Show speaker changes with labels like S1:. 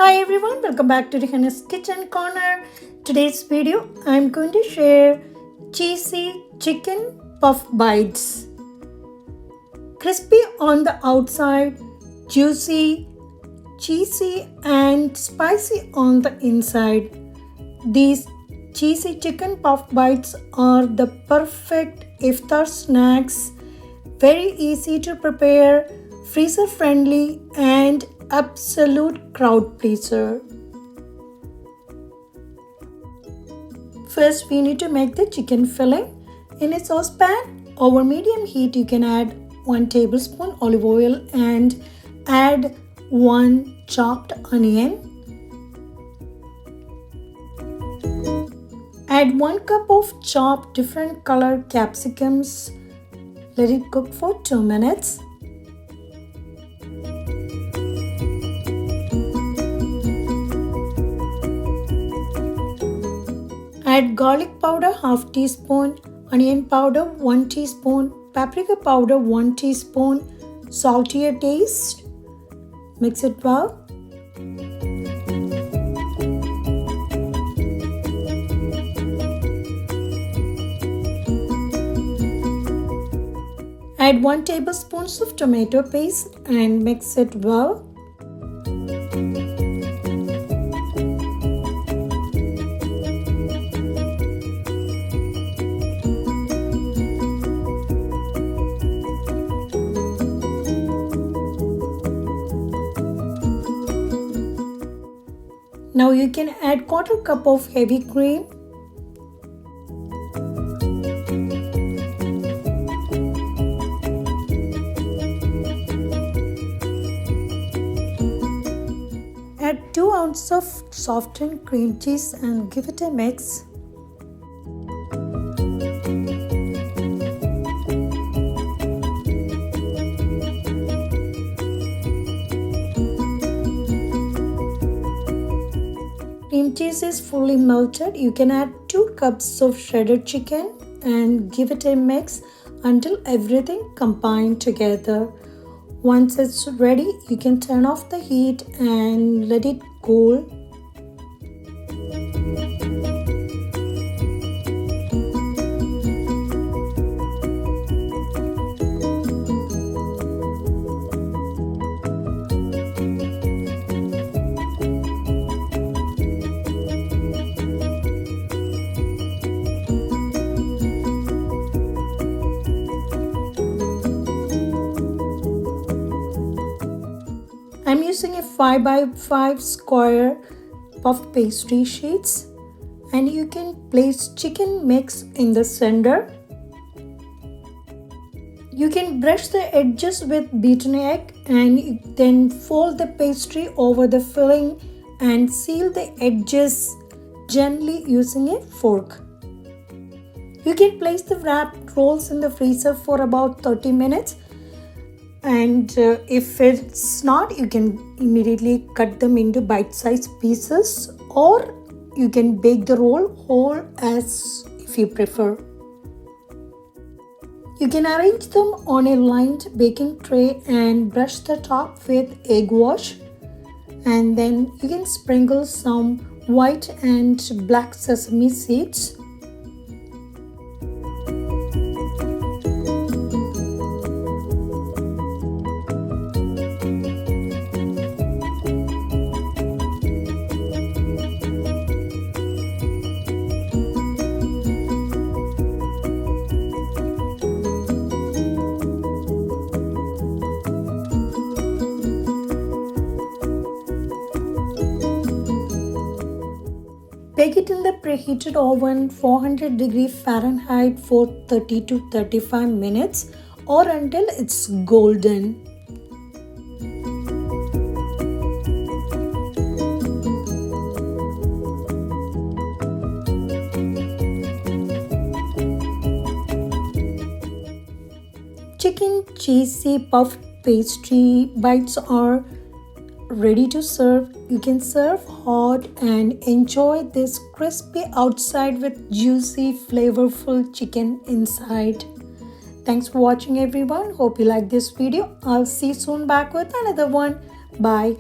S1: Hi everyone, welcome back to Rihanna's Kitchen Corner. Today's video, I'm going to share cheesy chicken puff bites. Crispy on the outside, juicy, cheesy and spicy on the inside. These cheesy chicken puff bites are the perfect iftar snacks. Very easy to prepare, freezer friendly and absolute crowd pleaser. First we need to make the chicken filling. In a saucepan over medium heat you can add 1 tablespoon olive oil and add 1 chopped onion. Add 1 cup of chopped different color capsicums. Let it cook for 2 minutes. Add garlic powder half teaspoon, onion powder 1 teaspoon, paprika powder 1 teaspoon, salt to your taste. Mix it well. Add 1 tablespoon of tomato paste and mix it well. Now you can add 1/4 cup of heavy cream. Add 2 ounces of softened cream cheese and give it a mix. Cream cheese is fully melted. You can add 2 cups of shredded chicken and give it a mix until everything combined together. Once it's ready, you can turn off the heat and let it cool. I'm using a 5 by 5 square puff pastry sheets and you can place chicken mix in the center. You can brush the edges with beaten egg and then fold the pastry over the filling and seal the edges gently using a fork. You can place the wrapped rolls in the freezer for about 30 minutes. And if it's not, you can immediately cut them into bite-sized pieces or you can bake the roll whole as if you prefer. You can arrange them on a lined baking tray and brush the top with egg wash, and then you can sprinkle some white and black sesame seeds. Bake it in the preheated oven 400 degree Fahrenheit for 30 to 35 minutes or until it's golden. Chicken cheesy puff pastry bites are ready to serve. You can serve hot and enjoy this crispy outside with juicy flavorful chicken inside. Thanks for watching everyone. Hope you like this video. I'll see you soon back with another one. Bye.